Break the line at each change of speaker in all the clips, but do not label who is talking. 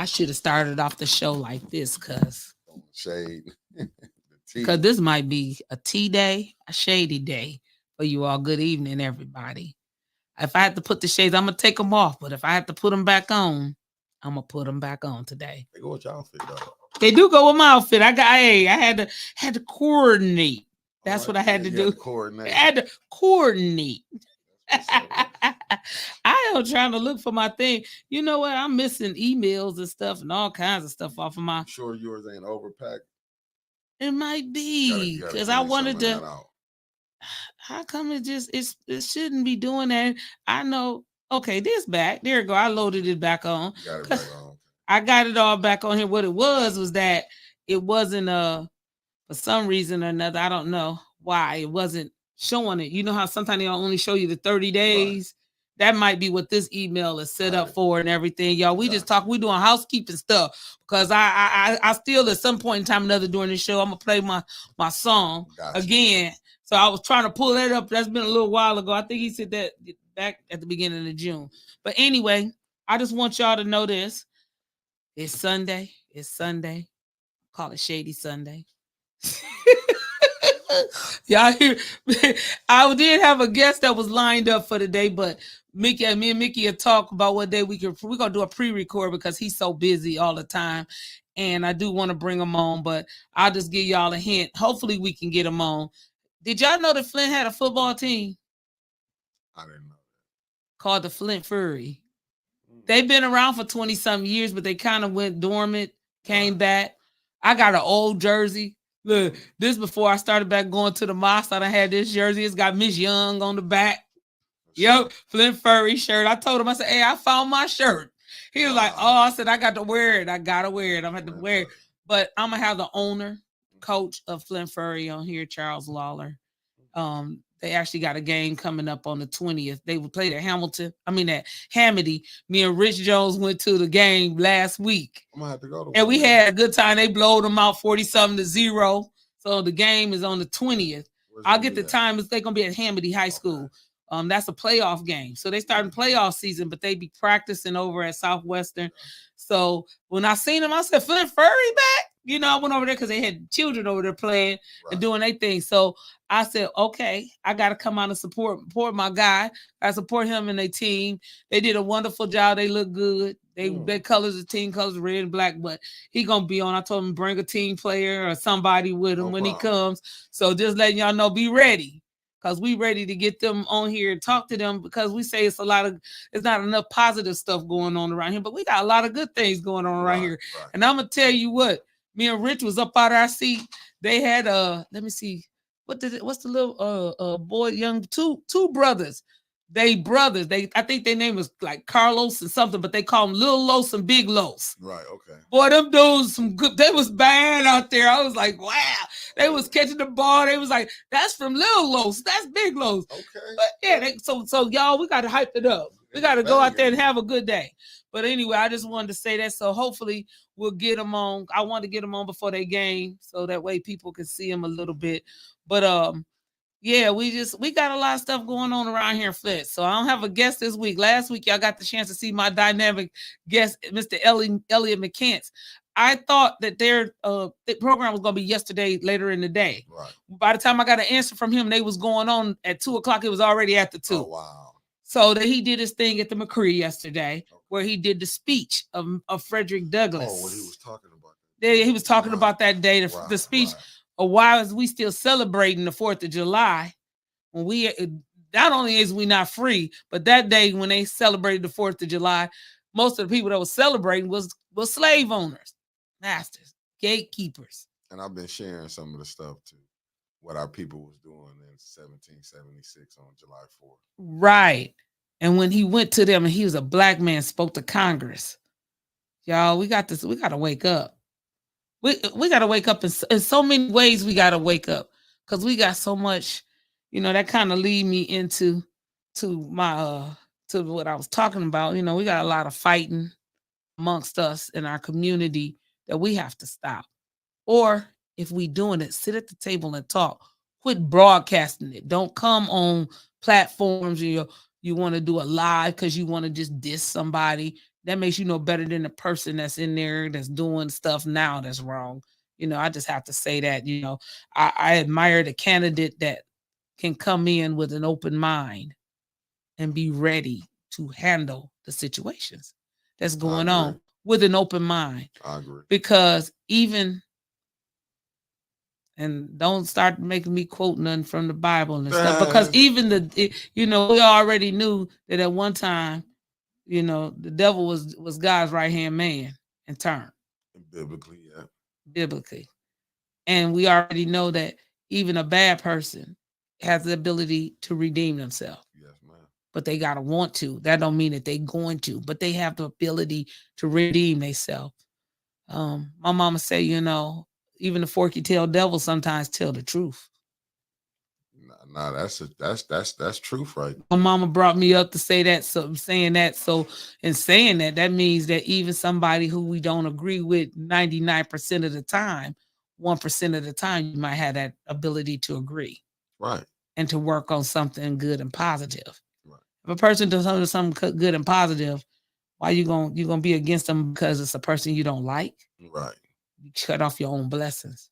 I should have started off the show like this, cause
Shade.
this might be a tea day, a shady day for you all. Good evening, everybody. If I had to put the shades, I'm gonna take them off. But if I had to put them back on, I'm gonna put them back on today.
They go with your outfit, though.
They do go with my outfit. I had to coordinate. That's what I had to do. I had to coordinate. I am trying to look for my thing. You know what? I'm missing emails and stuff and all kinds of stuff off of my.
I'm sure yours ain't overpacked.
It might be because I wanted to. How come it shouldn't be doing that? I know. Okay, this back. There you go. I loaded it back on.
You got it back on.
I got it all back on here. What it was that it wasn't for some reason or another. I don't know why it wasn't showing it. You know how sometimes they only show you the 30 days. Right. That might be what this email is set up for and everything. Y'all, we just talk. We doing housekeeping stuff because I still at some point in time or another during the show, I'm gonna play my song again. So I was trying to pull that up. That's been a little while ago. I think he said that back at the beginning of June. But anyway, I just want y'all to know this. It's Sunday. It's Sunday. Call it Shady Sunday. Y'all hear? I did have a guest that was lined up for today, but me and Mickey had talked about what day we're gonna do a pre-record because he's so busy all the time. And I do want to bring him on, but I'll just give y'all a hint. Hopefully we can get him on. Did y'all know that Flint had a football team?
I didn't know that.
Called the Flint Furry. They've been around for 20-something years, but they kind of went dormant, came back. I got an old jersey. Look, this before I started back going to the mosque. I had this jersey. It's got Miss Young on the back. Yep, Flint Furry shirt. I told him, I said, hey, I found my shirt. He was like, oh, I said, I got to wear it. I got to wear it. I'm going to have to wear it. But I'm going to have the owner, coach of Flint Furry on here, Charles Lawler. They actually got a game coming up on the 20th. They would play at Hamady. Me and Rich Jones went to the game last week.
I'm gonna have to go to
and we had a good time. They blowed them out 40-0. So the game is on the 20th. I'll get the time. They're gonna be at Hamady High School. That's a playoff game. So they starting playoff season, but they be practicing over at Southwestern. So when I seen them, I said, Flint Furry back? You know, I went over there because they had children over there playing and doing their thing. So I said, okay, I got to come out and support my guy. I support him and their team. They did a wonderful job. They look good. Their colors, the team colors, red and black, but he going to be on. I told him bring a team player or somebody with him when he comes. So just letting y'all know, be ready. Because we ready to get them on here and talk to them because we say it's not enough positive stuff going on around here, but we got a lot of good things going on around here. Right. And I'm going to tell you what, me and Rich was up out of our seat. They had, let me see, what's the little boy, young, two brothers. I think their name was like Carlos and something, but they call them Little Los and Big Los.
Right, okay.
Boy, them dudes, they was bad out there. I was like, wow. They was catching the ball. They was like, that's from Little Los. That's Big Los. Okay. But yeah, so y'all, we got to hype it up. We got to go out there and have a good day. But anyway, I just wanted to say that. So hopefully we'll get them on. I want to get them on before they game so that way people can see them a little bit. But yeah, we got a lot of stuff going on around here in Flint. So I don't have a guest this week. Last week, y'all got the chance to see my dynamic guest, Mr. Elliot McCants. I thought that their program was going to be yesterday, later in the day. Right. By the time I got an answer from him, they was going on at 2:00. It was already after 2.
Oh, wow.
So that he did his thing at the McCree yesterday, where he did the speech of Frederick Douglass.
Oh, what he was talking about.
He was talking about that day, the speech. Right. Why is we still celebrating the 4th of July when we not only is we not free, but that day when they celebrated the 4th of July, most of the people that was celebrating was slave owners, masters, gatekeepers.
And I've been sharing some of the stuff too, what our people was doing in 1776 on July 4th.
Right. And when he went to them and he was a black man, spoke to Congress. Y'all, we got this. We got to wake up. We got to wake up in so many ways. We got to wake up because we got so much, that kind of lead me into my to what I was talking about. We got a lot of fighting amongst us in our community that we have to stop. Or if we doing it, sit at the table and talk. Quit broadcasting it. Don't come on platforms. You want to do a live because you want to just diss somebody. that makes you no better than the person that's in there that's doing stuff now that's wrong. I just have to say that, I admire the candidate that can come in with an open mind and be ready to handle the situations that's going on with an open mind.
I agree.
Because and don't start making me quote nothing from the Bible and stuff, because even we already knew that at one time, the devil was God's right-hand man and turned.
Biblically, yeah.
Biblically. And we already know that even a bad person has the ability to redeem themselves.
Yes, ma'am.
But they got to want to. That don't mean that they're going to, but they have the ability to redeem themselves. My mama say, even the forky-tailed devil sometimes tell the truth.
Nah, that's truth, right?
My mama brought me up to say that, so I'm saying that. So in saying that, that means that even somebody who we don't agree with 99% of the time, 1% of the time, you might have that ability to agree.
Right.
And to work on something good and positive.
Right.
If a person does something good and positive, why you gonna be against them because it's a person you don't like?
Right.
You cut off your own blessings.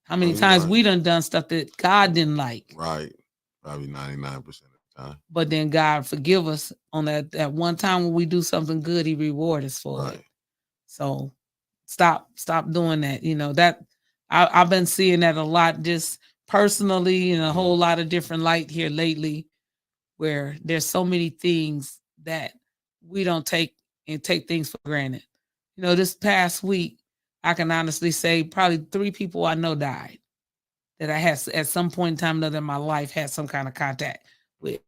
How many times we done stuff that God didn't like?
Right. Probably 99% of the time. But
then God forgive us on that one time when we do something good, he reward us for it. So stop doing that. That I've been seeing that a lot just personally in a whole lot of different light here lately, where there's so many things that we don't take things for granted. This past week, I can honestly say probably 3 people I know died that I had at some point in time or another in my life had some kind of contact with.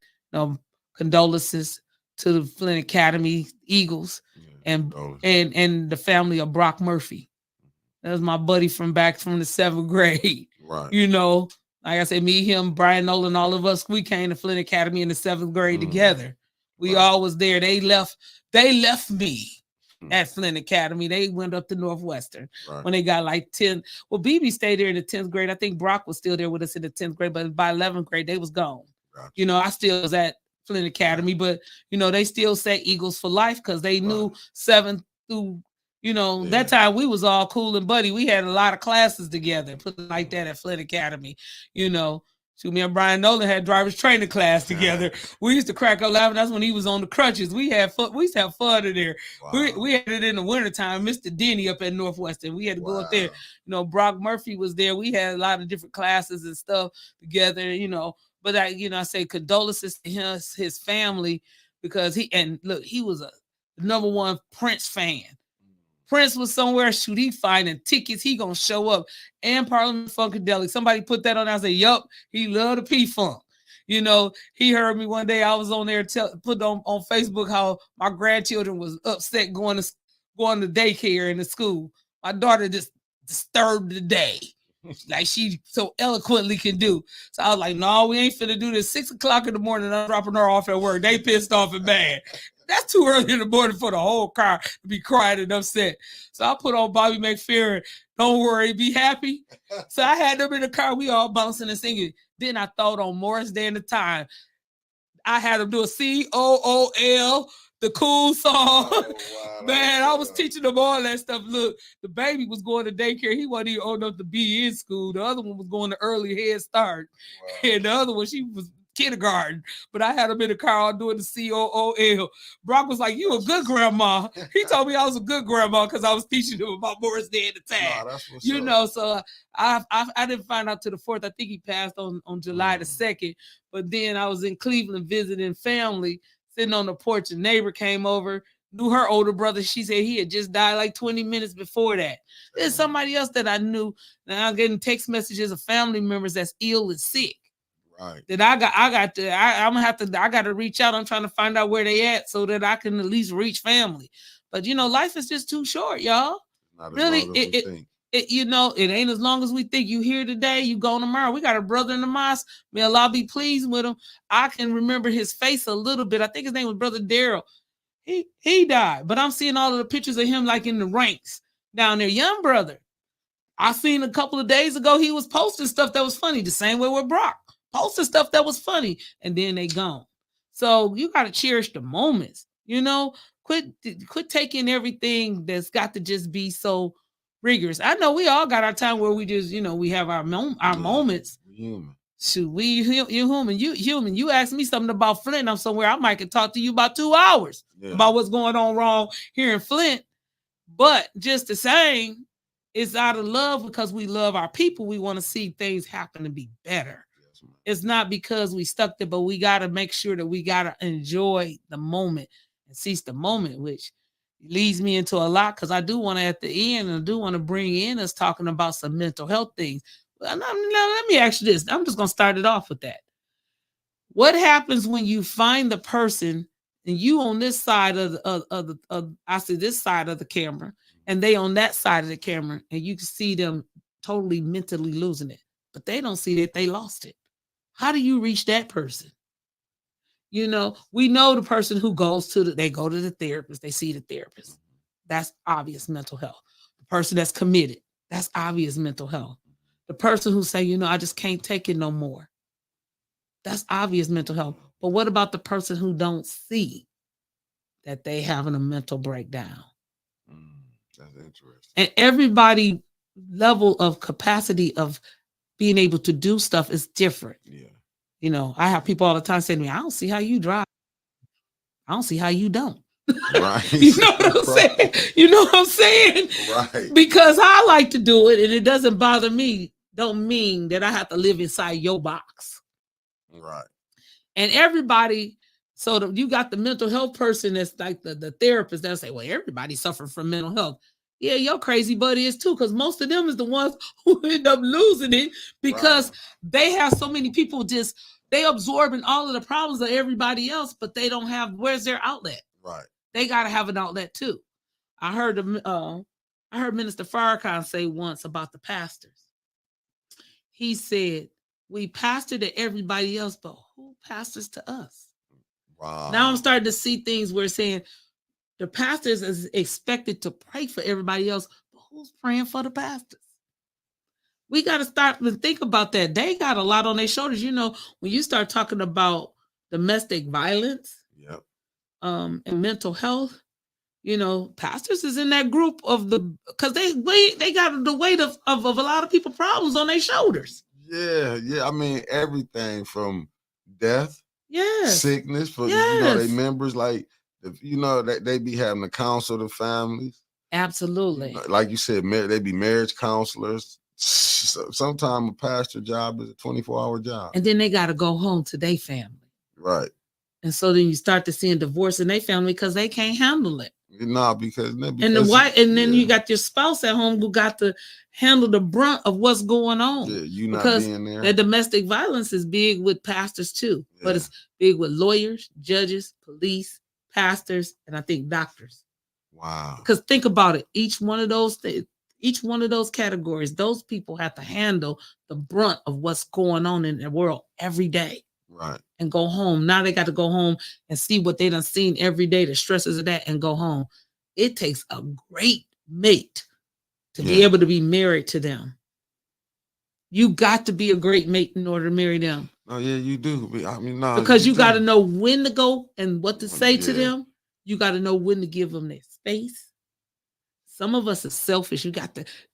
Condolences to the Flint Academy Eagles and the family of Brock Murphy. That was my buddy from back from the 7th grade.
Right.
Like I said, me, him, Brian Nolan, all of us, we came to Flint Academy in the 7th grade together. We all was there. They left me at Flint Academy. They went up to Northwestern when they got like 10. Well, BB stayed there in the 10th grade. I think Brock was still there with us in the 10th grade, but by 11th grade, they was gone. Gotcha. I still was at Flint Academy, but, they still said Eagles for life because they knew 7th through, that time we was all cool and buddy. We had a lot of classes together, put it like that at Flint Academy, So me and Brian Nolan had driver's training class together. We used to crack up laughing. That's when he was on the crutches. We had fun. We used to have fun in there. Wow. We had it in the wintertime. Mr. Denny up at Northwestern. We had to go up there. Brock Murphy was there. We had a lot of different classes and stuff together, But I say condolences to his family, because he was a #1 Prince fan. Prince was somewhere, he finding tickets, he gonna show up. And Parliament Funkadelic, somebody put that on. I said, yup, he loved the P-Funk. He heard me one day. I was on there put on Facebook how my grandchildren was upset going to daycare in the school. My daughter just disturbed the day, like she so eloquently can do. So I was like, no, we ain't finna do this. 6 o'clock in the morning, I'm dropping her off at work. They pissed off and mad. That's too early in the morning for the whole car to be crying and upset. So I put on Bobby McFerrin, don't worry, be happy. So I had them in the car. We all bouncing and singing. Then I thought on Morris Day and the Time. I had them do a COOL, the cool song. Oh, wow, man, I was teaching them all that stuff. Look, the baby was going to daycare. He wasn't even old enough to be in school. The other one was going to early Head Start. Wow. And the other one, she was kindergarten, but I had him in the car all doing the COOL. Brock was like, you a good grandma. He told me I was a good grandma because I was teaching him about Morris Day at the time. So I didn't find out till the 4th. I think he passed on July the 2nd. But then I was in Cleveland visiting family, sitting on the porch. A neighbor came over, knew her older brother. She said he had just died like 20 minutes before that. There's somebody else that I knew. Now I'm getting text messages of family members that's ill and sick. Right. That I got to reach out. I'm trying to find out where they at so that I can at least reach family. But life is just too short, y'all.
Not
really,
it
ain't as long as we think. You here today, you gone tomorrow. We got a brother in the mosque. May Allah be pleased with him. I can remember his face a little bit. I think his name was Brother Daryl. He died, but I'm seeing all of the pictures of him like in the ranks down there. Young brother. I seen a couple of days ago he was posting stuff that was funny. The same way with Brock. Posting stuff that was funny, and then they gone. So you got to cherish the moments, Quit taking everything that's got to just be so rigorous. I know we all got our time where we just, we have our moments.
Human.
Shoot, you human. You human. You ask me something about Flint, I'm somewhere. I might could talk to you about 2 hours about what's going on wrong here in Flint. But just the same, it's out of love because we love our people. We want to see things happen to be better. Yes, it's not because we stuck there, but we got to make sure that we got to enjoy the moment and seize the moment, which leads me into a lot because I do want to, at the end, I do want to bring in us talking about some mental health things. Now, let me ask you this. I'm just going to start it off with that. What happens when you find the person and you on this side of I see this side of the camera and they on that side of the camera and you can see them totally mentally losing it, but they don't see that they lost it. How do you reach that person? We know the person who goes they go to the therapist, they see the therapist. That's obvious mental health. The person that's committed, that's obvious mental health. The person who say, I just can't take it no more. That's obvious mental health. But what about the person who don't see that they having a mental breakdown?
That's interesting.
And everybody level of capacity of being able to do stuff is different. Yeah. I have people all the time saying to me, I don't see how you drive. I don't see how you don't.
Right.
You know what I'm saying? You know what I'm saying?
Right.
Because I like to do it and it doesn't bother me, don't mean that I have to live inside your box.
Right.
And everybody, so you got the mental health person that's like the therapist that'll say, well, everybody suffers from mental health. Yeah, your crazy buddy is too, because most of them is the ones who end up losing it because they have so many people they absorbing all of the problems of everybody else, but they don't have, where's their outlet?
Right.
They got to have an outlet too. I heard Minister Farrakhan say once about the pastors. He said, we pastor to everybody else, but who pastors to us? Wow. Now I'm starting to see things where it's saying the pastors is expected to pray for everybody else, but who's praying for the pastors? We got to start to think about that. They got a lot on their shoulders. When you start talking about domestic violence, and mental health, pastors is in that group of because they got the weight of a lot of people problems on their shoulders.
Yeah. I mean, everything from death, sickness for they members, like they be having to counsel the families.
Absolutely.
Like you said, they be marriage counselors. Sometimes a pastor job is a 24-hour job, and
then they got to go home to their family.
Right.
And so then you start to see a divorce in their family because they can't handle it.
Because
and the wife, and then you got your spouse at home who got to handle the brunt of what's going on.
Yeah, you not
because
being there.
The domestic violence is big with pastors too, but it's big with lawyers, judges, police, pastors, and I think doctors.
Wow.
Because think about it, each one of those categories, those people have to handle the brunt of what's going on in the world every day.
Right.
And go home. Now they got to go home and see what they done seen every day, the stresses of that, and go home. It takes a great mate to be able to be married to them. You got to be a great mate in order to marry them.
Oh, yeah, you do. I mean, no.
Because you got to know when to go and what to say to them. You got to know when to give them their space. Some of us are selfish.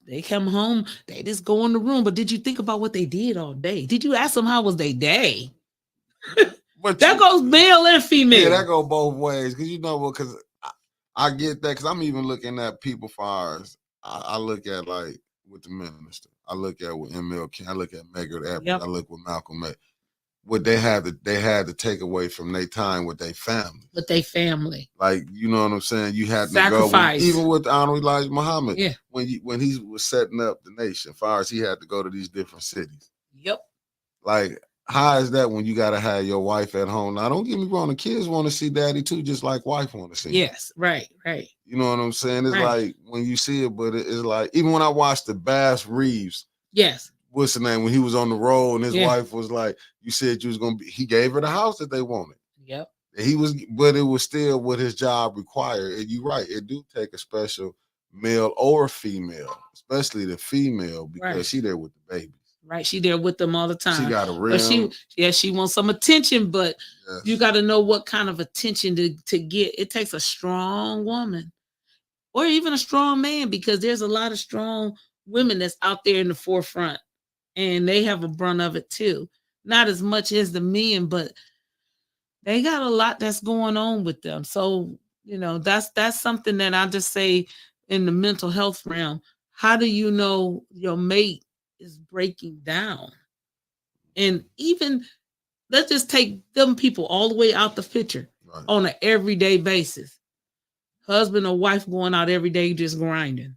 They come home, they just go in the room. But did you think about what they did all day? Did you ask them how was their day? But that goes male and female.
Yeah, that goes both ways. Because because I get that. Because I'm even looking at people far as I look at like with the minister. I look at with MLK. I look at Medgar Evers. I look with Malcolm X. What they had to take away from their time with their family.
With their family.
Like, you know what I'm saying? You had
sacrifice.
To go even with Honorable Elijah Muhammad.
Yeah.
When he was setting up the nation, far as he had to go to these different cities.
Yep.
Like, how is that when you got to have your wife at home? Now, don't get me wrong. The kids want to see daddy too, just like wife want to see him.
Yes, right.
You know what I'm saying? It's like when you see it, but it's like, even when I watched the Bass Reeves.
Yes.
What's the name? When he was on the road and his wife was like, you said you was going to be, he gave her the house that they wanted.
Yep.
But it was still what his job required. And you're right. It do take a special male or female, especially the female, because she there with the babies.
Right, she there with them all the time.
She got a real.
But she wants some attention, but you got to know what kind of attention to get. It takes a strong woman, or even a strong man, because there's a lot of strong women that's out there in the forefront, and they have a brunt of it too. Not as much as the men, but they got a lot that's going on with them. So that's something that I just say in the mental health realm. How do you know your mate is breaking down? And even let's just take them people all the way out the picture on an everyday basis. Husband or wife going out every day just grinding.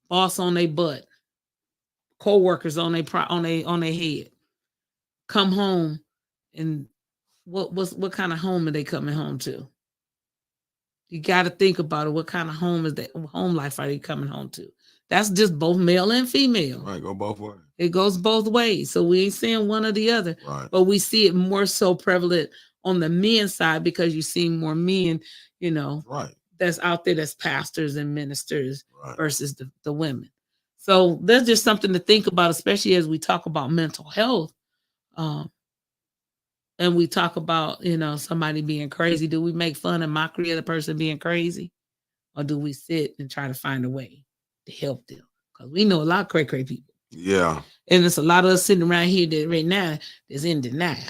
Boss on their butt. Co-workers on their head. Come home, and what kind of home are they coming home to? You got to think about it. What kind of home life are they coming home to? That's just both male and female.
Right, go both ways.
It goes both ways. So we ain't saying one or the other.
Right.
But we see it more so prevalent on the men's side, because you see more men,
right,
that's out there that's pastors and ministers versus the women. So that's just something to think about, especially as we talk about mental health. And we talk about, somebody being crazy. Do we make fun and mockery of the person being crazy? Or do we sit and try to find a way to help them? Because we know a lot of cray people.
Yeah.
And there's a lot of us sitting around here that right now is in denial.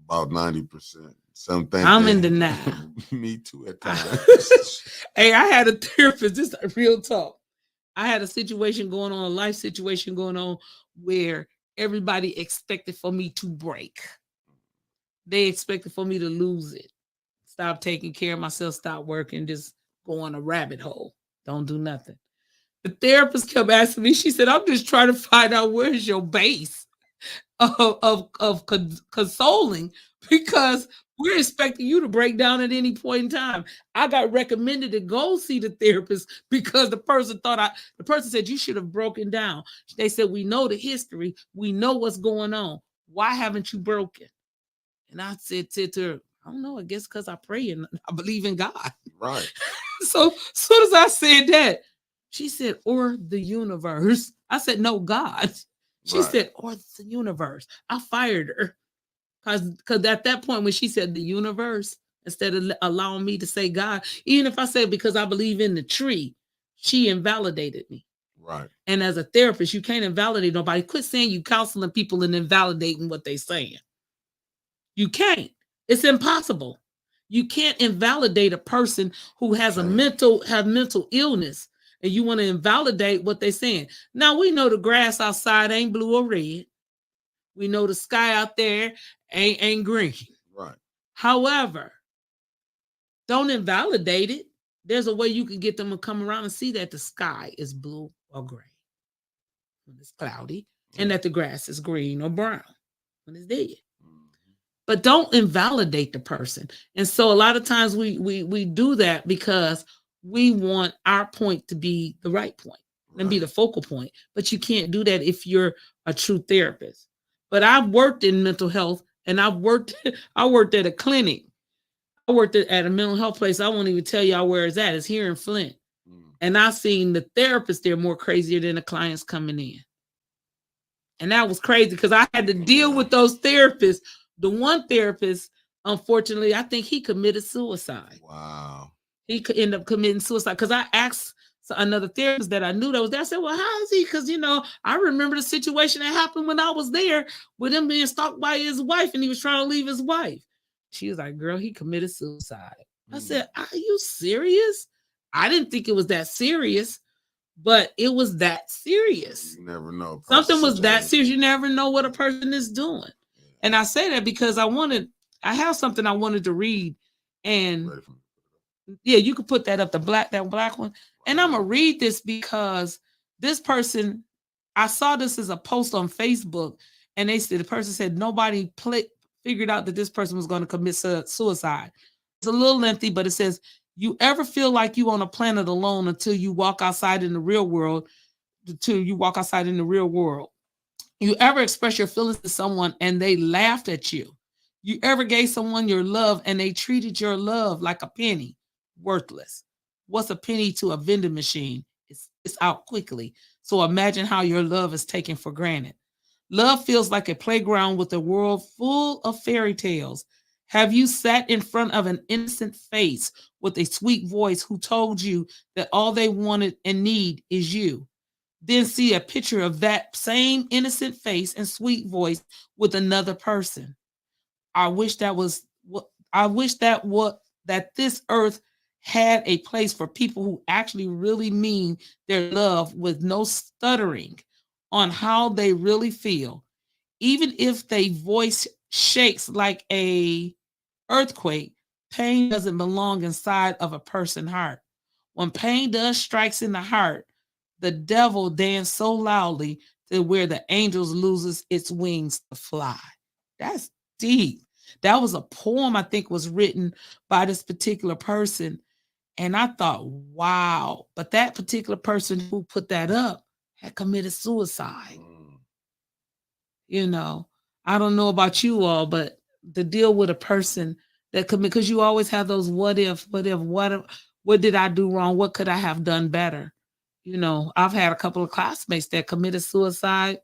About 90%.
I'm in denial.
Me too at times.
Hey, I had a therapist, this is real talk. I had a situation going on, a life situation going on, where everybody expected for me to break. They expected for me to lose it. Stop taking care of myself, stop working, just go on a rabbit hole. Don't do nothing. The therapist kept asking me, she said, I'm just trying to find out where's your base of consoling, because we're expecting you to break down at any point in time. I got recommended to go see the therapist because the person said you should have broken down. They said, we know the history. We know what's going on. Why haven't you broken? And I said to her, I don't know, I guess because I pray and I believe in God.
Right.
So as soon as I said that, she said, or the universe. I said, no, God. She said, or the universe. I fired her. Because at that point, when she said the universe, instead of allowing me to say God, even if I said because I believe in the tree, she invalidated me.
Right.
And as a therapist, you can't invalidate nobody. Quit saying you counseling people and invalidating what they're saying. You can't. It's impossible. You can't invalidate a person who has mental illness, and you want to invalidate what they're saying. Now, we know the grass outside ain't blue or red. We know the sky out there ain't green.
Right.
However, don't invalidate it. There's a way you can get them to come around and see that the sky is blue or gray when it's cloudy, and that the grass is green or brown when it's dead. But don't invalidate the person. And so a lot of times we do that because we want our point to be the right point and be the focal point. But you can't do that if you're a true therapist. But I've worked in mental health, and I worked at a clinic. I worked at a mental health place. I won't even tell y'all where it's at. It's here in Flint. And I've seen the therapists there more crazier than the clients coming in. And that was crazy because I had to deal with those therapists. The one therapist, unfortunately, I think he committed suicide.
Wow.
He could end up committing suicide because I asked another therapist that I knew that was there. I said, well, how is he? Because, I remember the situation that happened when I was there with him being stalked by his wife, and he was trying to leave his wife. She was like, girl, he committed suicide. I said, are you serious? I didn't think it was that serious, but it was that serious.
You never know.
Something was that serious. You never know what a person is doing. And I say that because I have something I wanted to read, and yeah, you could put that up, that black one. And I'm gonna read this because this person, I saw this as a post on Facebook, and the person said nobody figured out that this person was going to commit suicide. It's a little lengthy, but it says, you ever feel like you on a planet alone until you walk outside in the real world? You ever express your feelings to someone and they laughed at you? You ever gave someone your love and they treated your love like a penny, worthless? What's a penny to a vending machine? It's out quickly. So imagine how your love is taken for granted. Love feels like a playground with a world full of fairy tales. Have you sat in front of an innocent face with a sweet voice who told you that all they wanted and need is you? Then see a picture of that same innocent face and sweet voice with another person. I wish that was what I wish that what that this earth had a place for people who actually really mean their love with no stuttering on how they really feel. Even if they voice shakes like a earthquake, pain doesn't belong inside of a person's heart. When pain does strikes in the heart, the devil dance so loudly to where the angels loses its wings to fly. That's deep. That was a poem I think was written by this particular person. And I thought, wow. But that particular person who put that up had committed suicide. You know, I don't know about you all, but to deal with a person that commit, because you always have those what if, what did I do wrong? What could I have done better? You know, I've had a couple of classmates that committed suicide.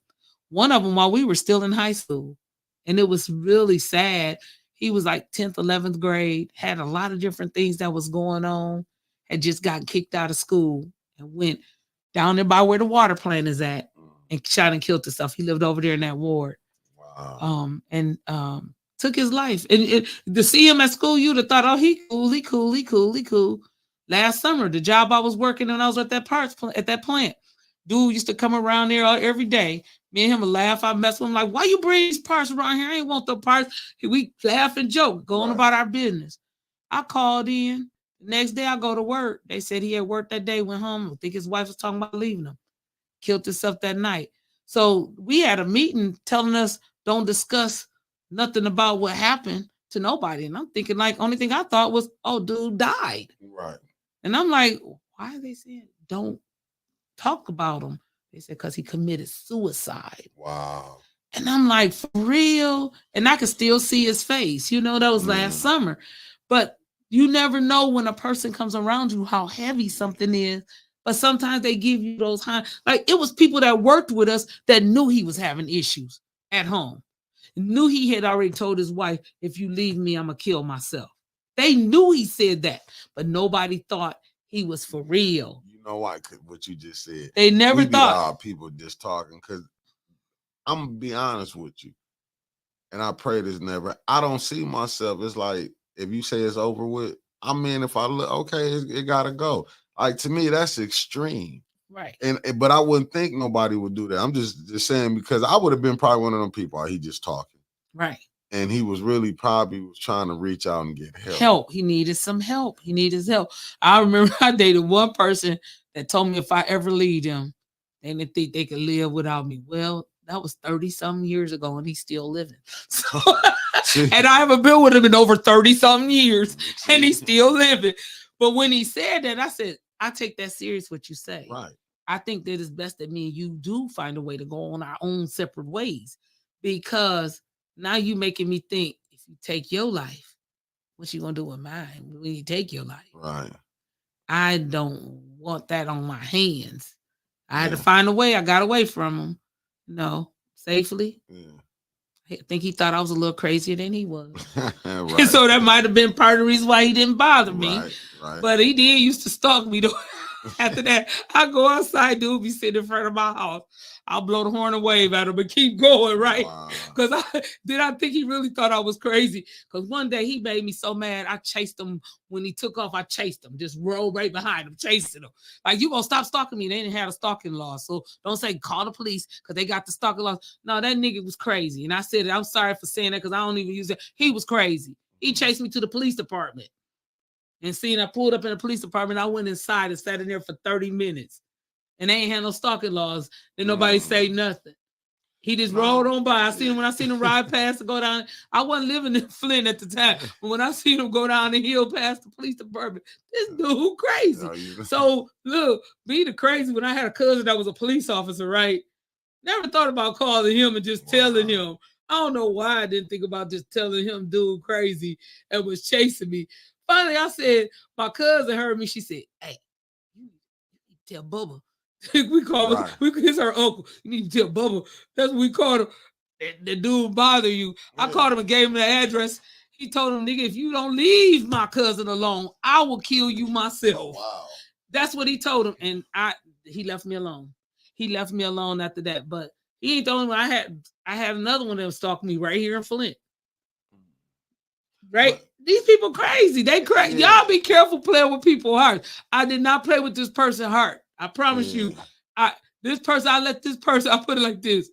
One of them while we were still in high school. And it was really sad. He was like 10th, 11th grade, had a lot of different things that was going on, had just gotten kicked out of school and went down there by where the water plant is at and shot and killed himself. He lived over there in that ward.
Wow.
And took his life. And to see him at school, you'd have thought, oh, he cool. Last summer, the job I was working and I was at that plant. Dude used to come around there every day. Me and him would laugh. I mess with him like, why you bring these parts around here? I ain't want the parts. We laugh and joke, going about our business. I called in. The next day I go to work. They said he had worked that day, went home. I think his wife was talking about leaving him. Killed himself that night. So we had a meeting telling us don't discuss nothing about what happened to nobody. And I'm thinking like, only thing I thought was, oh, dude died.
Right.
And I'm like, why are they saying don't talk about him? They said, because he committed suicide.
Wow.
And I'm like, for real? And I could still see his face. You know, that was last summer. But you never know when a person comes around you how heavy something is. But sometimes they give you those high. Like it was people that worked with us that knew he was having issues at home. Knew he had already told his wife, if you leave me, I'm going to kill myself. They knew he said that, but nobody thought he was for real.
You know why? What you just said.
They never thought.
People just talking because I'm going to be honest with you. And I pray this never. I don't see myself. It's like, if you say it's over with, I mean, if I look, okay, it got to go. Like, to me, that's extreme.
Right.
But I wouldn't think nobody would do that. I'm just saying, because I would have been probably one of them people. He just talking.
Right.
And he was really probably was trying to reach out and get
help. He needed some help. He needed his help. I remember I dated one person that told me if I ever leave them, they didn't think they could live without me. Well, that was 30-something years ago, and he's still living. So, and I haven't been with him in over 30-something years, and he's still living. But when he said that, I said, I take that serious what you say.
Right.
I think that it's best that me and you do find a way to go on our own separate ways, because now you making me think, if you take your life, what you gonna do with mine when you take your life?
Right.
I don't want that on my hands. I had to find a way. I got away from him, safely.
Yeah.
I think he thought I was a little crazier than he was.
Right.
And so that might have been part of the reason why he didn't bother me.
Right.
But he did used to stalk me though. After that, I go outside, dude, be sitting in front of my house. I'll blow the horn and wave at him and keep going, right? Because I think he really thought I was crazy. Because one day he made me so mad, I chased him. When he took off, I chased him. Just rolled right behind him, chasing him. Like, you gonna stop stalking me? They didn't have a stalking law. So don't say call the police because they got the stalking law. No, that nigga was crazy. And I said, I'm sorry for saying that because I don't even use it. He was crazy. He chased me to the police department. And seeing I pulled up in the police department, I went inside and sat in there for 30 minutes. And they ain't had no stalking laws. Then nobody say nothing. He just rolled on by. When I seen him ride past and go down. I wasn't living in Flint at the time. But when I seen him go down the hill past the police department, this dude crazy. So look, be the crazy when I had a cousin that was a police officer, right? Never thought about calling him and just telling him. I don't know why I didn't think about just telling him dude crazy and was chasing me. Finally, I said, my cousin heard me. She said, hey, you tell Bubba we call him. He's our uncle. You need to tell Bubba. That's what we called him. The dude bother you. Yeah. I called him and gave him the address. He told him, nigga, if you don't leave my cousin alone, I will kill you myself. Wow. That's what he told him. And he left me alone. He left me alone after that. But he ain't the only one. I had another one that stalked me right here in Flint. Right? What? These people crazy. They crazy. Yeah. Y'all be careful playing with people's hearts. I did not play with this person's heart. I promise you. I put it like this.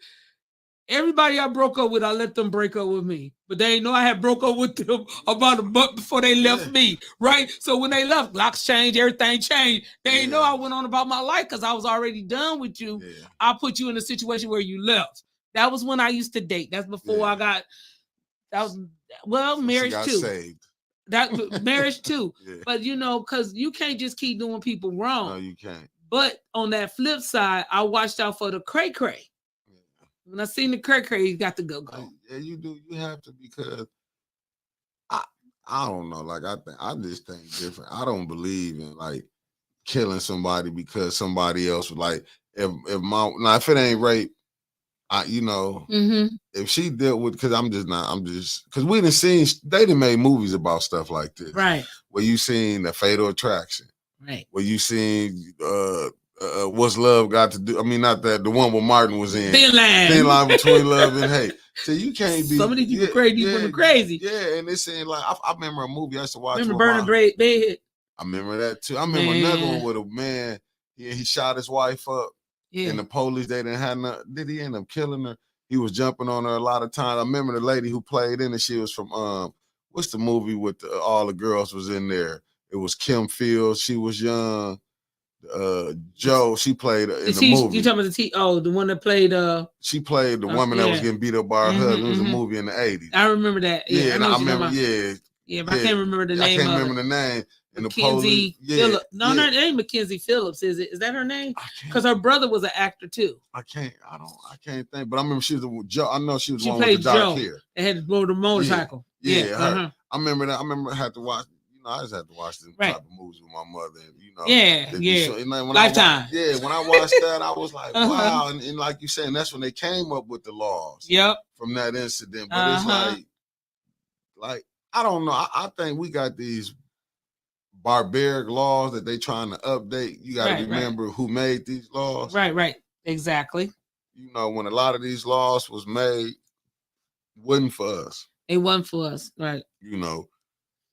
Everybody I broke up with, I let them break up with me. But they ain't know I had broke up with them about a month before they left me, right? So when they left, locks changed, everything changed. They ain't know I went on about my life because I was already done with you. Yeah. I put you in a situation where you left. That was when I used to date. That's before I got, marriage too. Saved. That marriage too. Yeah. But because you can't just keep doing people wrong.
No, you can't.
But on that flip side, I watched out for the cray-cray. When I seen the cray-cray, you got to go.
Yeah, you do. You have to, because I don't know. Like I just think different. I don't believe in like killing somebody because somebody else was like, if it ain't rape, if she dealt with, because because we they done made movies about stuff like this,
right?
Where you seen The Fatal Attraction,
right?
Where you seen What's Love Got to Do? I mean, not that the one where Martin was in. Thin line between love and hate. So you can't be.
Some of these people crazy. Crazy.
Yeah, and it's saying like I remember a movie I used to watch.
Remember Burning Great Bed?
I remember that too. I remember another one with a man. He shot his wife up. Yeah. And the police, they didn't have no. Did he end up killing her? He was jumping on her a lot of times. I remember the lady who played in it. She was from what's the movie with all the girls was in there? It was Kim Fields. She was young. Joe, she played in the movie.
You talking about the one that played
she played the woman that was getting beat up by her husband. It was a movie in the 80s.
I remember that.
Yeah, I remember,
but I can't remember the name.
I can't remember the name. And
Mackenzie Phillips. No, her name Mackenzie Phillips. Is it? Is that her name? Because her brother was an actor too.
I can't think. But I remember she was Joe. I know she was one with the dark hair.
They had to blow the motorcycle.
Yeah. Her. I remember that. I remember I had to watch. I just had to watch them type of movies with my mother.
Lifetime.
When I watched that, I was like, wow. And like you saying, that's when they came up with the laws.
Yep.
From that incident. But it's like I don't know. I think we got these barbaric laws that they trying to update. You got to remember who made these laws.
Right. Exactly.
When a lot of these laws was made, wasn't for us.
It wasn't for us, right?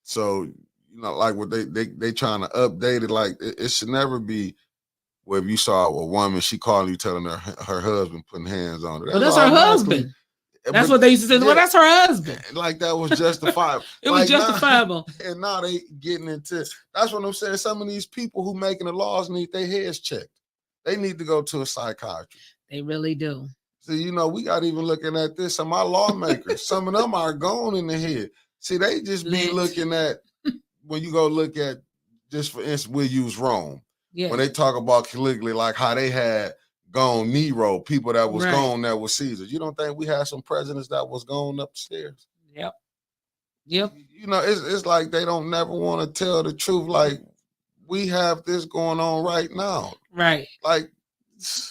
So like what they trying to update it. Like it should never be where if you saw a woman, she calling you, telling her husband putting hands on her.
That's her husband. That's what they used to say. Well, that's her husband.
Like that was justifiable.
It was justifiable.
And now they getting into. That's what I'm saying. Some of these people who making the laws need their heads checked. They need to go to a psychiatrist.
They really do.
So we got even looking at this. Some of our lawmakers, some of them are gone in the head. See, they just be looking at when you go look at, just for instance, we'll use Rome. Yeah. When they talk about Caligula, like how they had gone Nero, people that was gone that was Caesar. You don't think we had some presidents that was gone upstairs?
Yep.
It's like they don't never want to tell the truth. Like we have this going on right now.
Right.
Like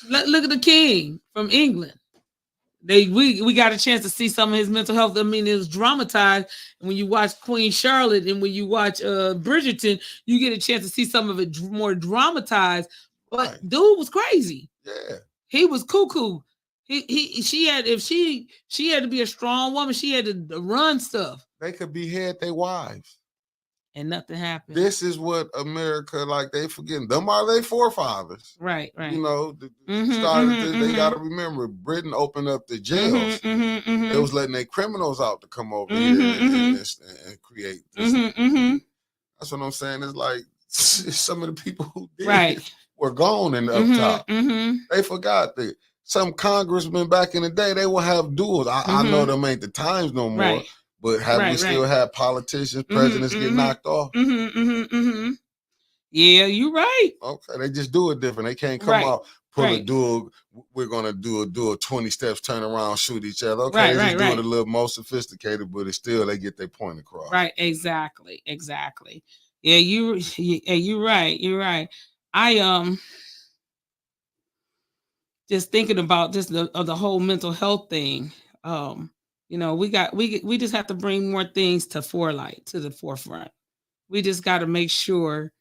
look at the king from England. We got a chance to see some of his mental health. I mean, it was dramatized. And when you watch Queen Charlotte and when you watch Bridgerton, you get a chance to see some of it more dramatized. But dude was crazy.
Yeah,
he was cuckoo. She had to be a strong woman. She had to run stuff.
They could behead their wives.
And nothing happened.
This is what America, like they forgetting. Them are their forefathers.
Right.
They got to remember, Britain opened up the jails. They was letting their criminals out to come over here and create this. That's what I'm saying. It's like some of the people who did were gone in the up top. They forgot that some congressmen back in the day, they will have duels. I know them ain't the times no more.
Right.
But have we still had politicians, presidents get knocked off?
Yeah, you're right.
Okay, they just do it different. They can't come out, pull a duel. We're gonna do a duel, 20 steps, turn around, shoot each other. Okay, they just do it a little more sophisticated, but it's still they get their point across.
Right, exactly. Yeah, you're right. You're right. just thinking about just the whole mental health thing. You know, we just have to bring more things to the forefront. We just got to make sure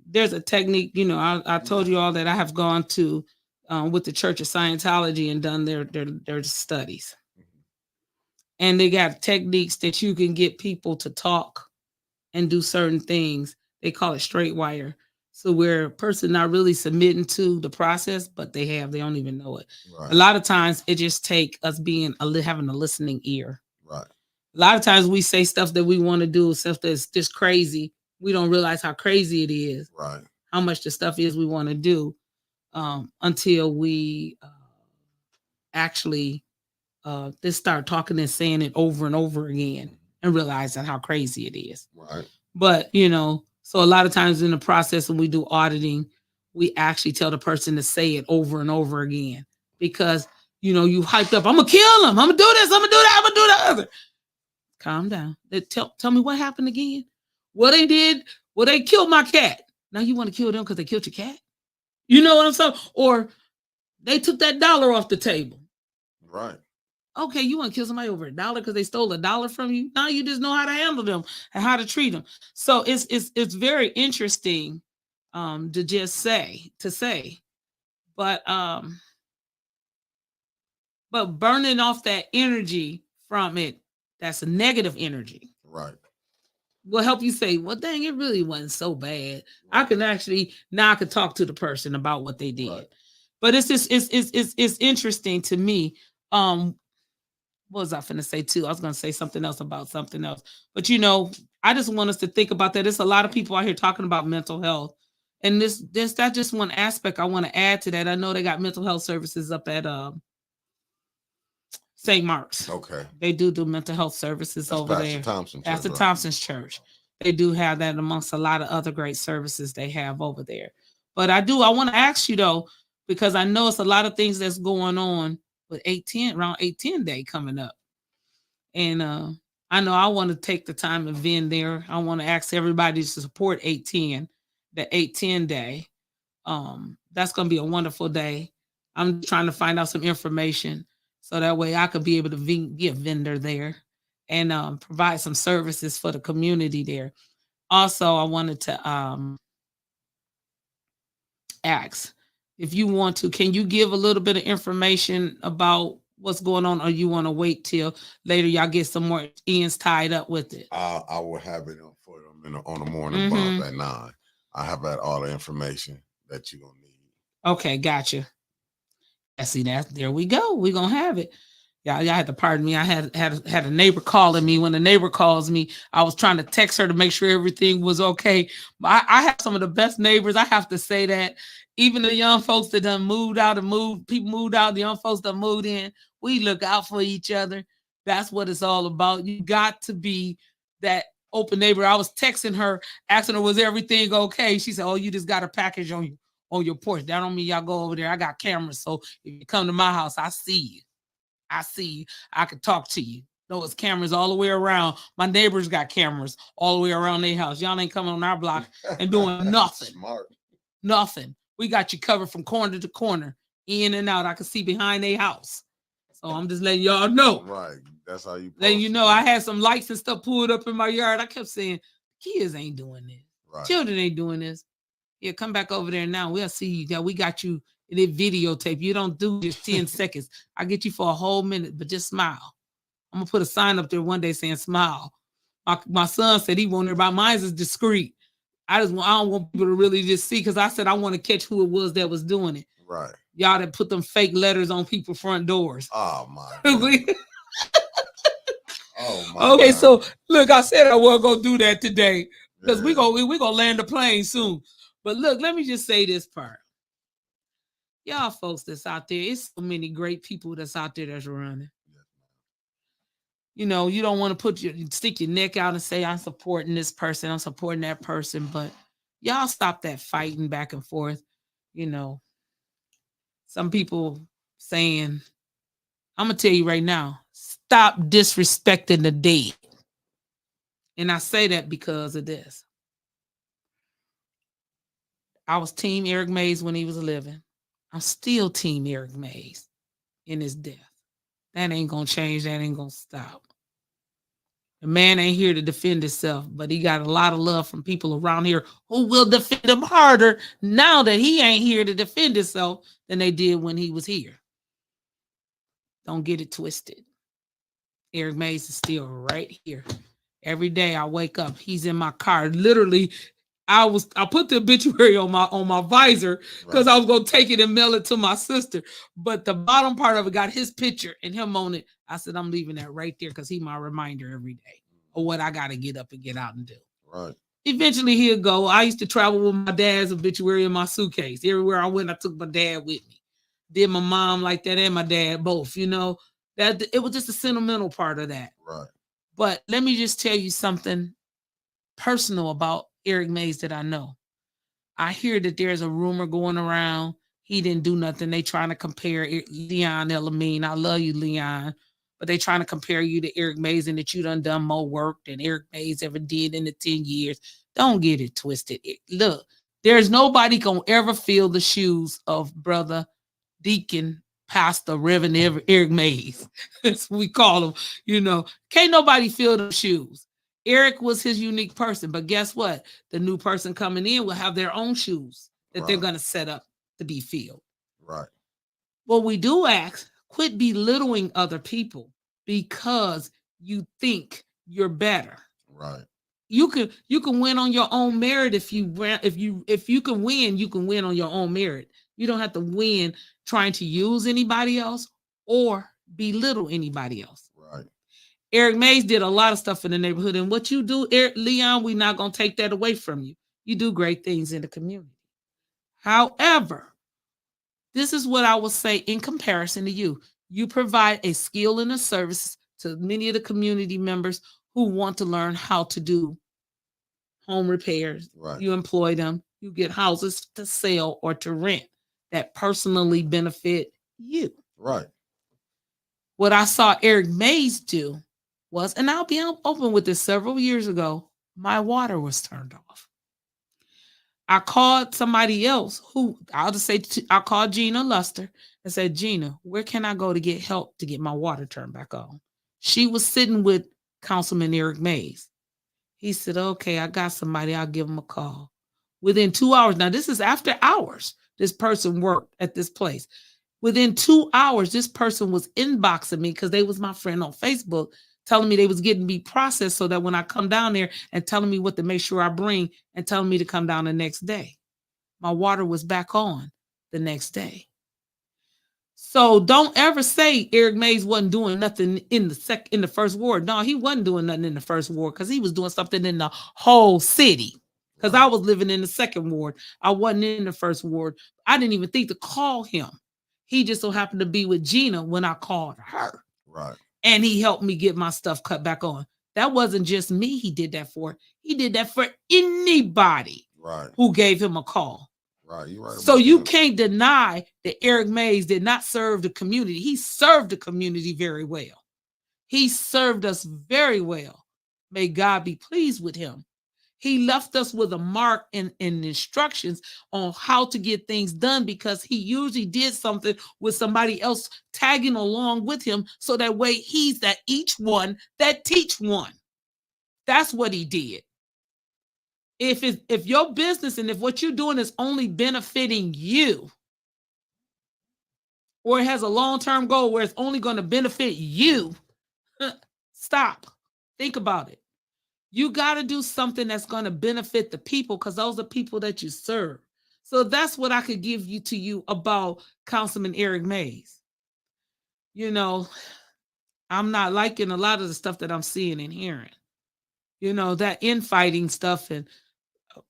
there's a technique. You know, I told you all that I have gone to with the Church of Scientology and done their studies, and they got techniques that you can get people to talk and do certain things. They call it straight wire. So where a person not really submitting to the process, but they don't even know it. Right. A lot of times it just take us having a listening ear. Right. A lot of times we say stuff that we want to do, stuff that's just crazy. We don't realize how crazy it is. Right. How much the stuff is we want to do until we actually just start talking and saying it over and over again and realizing how crazy it is. Right. But, you know, so a lot of times in the process when we do auditing, we actually tell the person to say it over and over again because, you know, you hyped up, I'm going to kill him. I'm going to do this. I'm going to do that. I'm going to do the other. Calm down. Tell me what happened again. What they did. Well, they killed my cat. Now you want to kill them because they killed your cat? You know what I'm saying? Or they took that $1 off the table. Right. Okay, you want to kill somebody over $1 because they stole $1 from you? Now you just know how to handle them and how to treat them. So it's very interesting to just say, but burning off that energy from it, that's a negative energy. Right. Will help you say, well, dang, it really wasn't so bad. Right. I could talk to the person about what they did. Right. But it's just it's interesting to me. What was I finna say too? I was gonna say something else about something else. But you know, I just want us to think about that. There's a lot of people out here talking about mental health. And that's just one aspect I want to add to that. I know they got mental health services up at St. Mark's. Okay. They do mental health services over there. That's the Thompson's church. They do have that amongst a lot of other great services they have over there. But I want to ask you though, because I know it's a lot of things that's going on with around 810 day coming up. And I know I want to take the time and vend there. I want to ask everybody to support 810, the 810 day. That's going to be a wonderful day. I'm trying to find out some information so that way I could be able to be a vendor there and provide some services for the community there. Also, I wanted to ask if you want to, can you give a little bit of information about what's going on, or you want to wait till later y'all get some more ends tied up with it? I will have it for them on the morning bump at 9. I have all the information that you're going to need. Okay, gotcha. I see that. There we go. We're going to have it. Y'all had to pardon me. I had a neighbor calling me. When the neighbor calls me, I was trying to text her to make sure everything was okay. I have some of the best neighbors. I have to say that. Even the young folks that done moved out people moved out, the young folks that moved in, we look out for each other. That's what it's all about. You got to be that open neighbor. I was texting her, asking her, was everything okay? She said, oh, you just got a package on your porch. That don't mean y'all go over there. I got cameras. So if you come to my house, I see you. I can talk to you. Those cameras all the way around. My neighbors got cameras all the way around their house. Y'all ain't coming on our block and doing nothing. Smart. Nothing. We got you covered from corner to corner, in and out. I can see behind their house. So I'm just letting y'all know. Right. That's how you letting you know. I had some lights and stuff pulled up in my yard. I kept saying, kids ain't doing this. Right. Children ain't doing this. Yeah, come back over there now. We'll see you. Yeah, we got you in a videotape. You don't do just 10 seconds. I get you for a whole minute, but just smile. I'm gonna put a sign up there one day saying smile. My son said he wanted about mine is discreet. I don't want people to really just see, because I said I want to catch who it was that was doing it. Right. Y'all that put them fake letters on people's front doors. Oh my God. Oh my okay, God. So look, I said I wasn't gonna do that today because we gonna land the plane soon. But look, let me just say this part. Y'all folks that's out there, it's so many great people that's out there that's running. You know, you don't want to stick your neck out and say, I'm supporting this person, I'm supporting that person, but y'all stop that fighting back and forth. You know, some people saying, I'm going to tell you right now, stop disrespecting the dead. And I say that because of this. I was team Eric Mays when he was living. I'm still Team Eric Mays in his death. That ain't gonna change. That ain't gonna stop. The man ain't here to defend himself, but he got a lot of love from people around here who will defend him harder now that he ain't here to defend himself than they did when he was here. Don't get it twisted. Eric Mays is still right here. Every day I wake up, he's in my car. Literally, I put the obituary on my visor because I was gonna take it and mail it to my sister. But the bottom part of it got his picture and him on it. I said, I'm leaving that right there because he's my reminder every day of what I gotta get up and get out and do.
Right.
Eventually he'll go. I used to travel with my dad's obituary in my suitcase. Everywhere I went, I took my dad with me. Did my mom like that and my dad both, that it was just a sentimental part of that.
Right.
But let me just tell you something personal about Eric Mays that I know. I hear that there's a rumor going around. He didn't do nothing. They trying to compare Leon Elamine. I love you, Leon. But they trying to compare you to Eric Mays and that you done more work than Eric Mays ever did in the 10 years. Don't get it twisted. Look, there's nobody going to ever fill the shoes of brother Deacon Pastor Reverend Eric Mays. That's what we call him. Can't nobody fill the shoes. Eric was his unique person, but guess what? The new person coming in will have their own shoes that they're going to set up to be filled.
Right.
What we do ask, quit belittling other people because you think you're better.
Right.
You can win on your own merit if you can win, you can win on your own merit. You don't have to win trying to use anybody else or belittle anybody else.
Right.
Eric Mays did a lot of stuff in the neighborhood, and what you do, Leon, we're not going to take that away from you. You do great things in the community. However, this is what I will say in comparison to you. You provide a skill and a service to many of the community members who want to learn how to do home repairs.
Right.
You employ them. You get houses to sell or to rent that personally benefit you.
Right.
What I saw Eric Mays do was, and I'll be open with this, several years ago, my water was turned off. I called somebody else who, I'll just say, I called Gina Luster and said, Gina, where can I go to get help to get my water turned back on? She was sitting with Councilman Eric Mays. He said, okay, I got somebody. I'll give him a call. Within 2 hours, now this is after hours, this person worked at this place. Within 2 hours, this person was inboxing me because they was my friend on Facebook, telling me they was getting me processed so that when I come down there and telling me what to make sure I bring and telling me to come down the next day. My water was back on the next day. So don't ever say Eric Mays wasn't doing nothing in the first ward. No, he wasn't doing nothing in the first ward because he was doing something in the whole city. Because I was living in the second ward. I wasn't in the first ward. I didn't even think to call him. He just so happened to be with Gina when I called her.
Right.
And he helped me get my stuff cut back on. That wasn't just me he did that for. He did that for anybody who gave him a call.
Right. You're right.
So you can't deny that Eric Mays did not serve the community. He served the community very well. He served us very well. May God be pleased with him. He left us with a mark and instructions on how to get things done because he usually did something with somebody else tagging along with him. So that way he's that each one that teach one. That's what he did. If your business and if what you're doing is only benefiting you, or it has a long-term goal where it's only going to benefit you, stop. Think about it. You got to do something that's going to benefit the people because those are people that you serve. So that's what I could give to you about Councilman Eric Mays. I'm not liking a lot of the stuff that I'm seeing and hearing. That infighting stuff and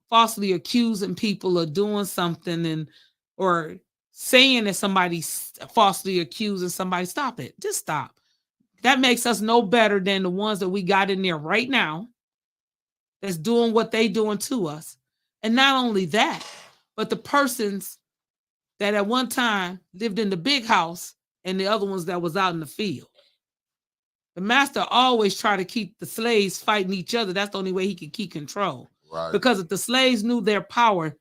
falsely accusing people of doing something or saying that somebody's falsely accusing somebody. Stop it. Just stop. That makes us no better than the ones that we got in there right now that's doing what they doing to us. And not only that, but the persons that at one time lived in the big house and the other ones that was out in the field. The master always tried to keep the slaves fighting each other. That's the only way he could keep control.
Right.
Because if the slaves knew their power,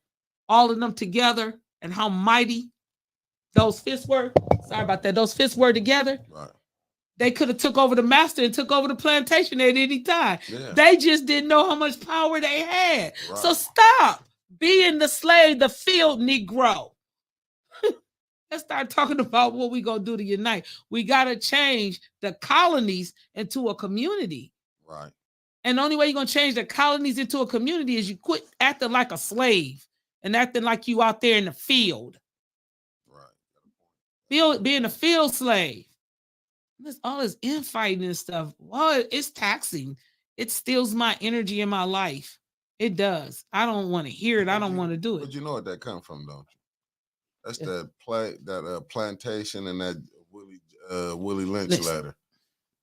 all of them together and how mighty those fists were, sorry about that, those fists were together,
right.
They could have took over the master and took over the plantation at any time.
Yeah.
They just didn't know how much power they had.
Right.
So stop being the slave, the field Negro. Let's start talking about what we gonna do to unite. We gotta change the colonies into a community.
Right.
And the only way you're gonna change the colonies into a community is you quit acting like a slave and acting like you out there in the field. Right. Being a field slave. This all this infighting and stuff. Well, it's taxing. It steals my energy in my life. It does. I don't want to hear it. I don't want to do it.
But you know what that come from, don't you? That's that plantation and that Willie Lynch letter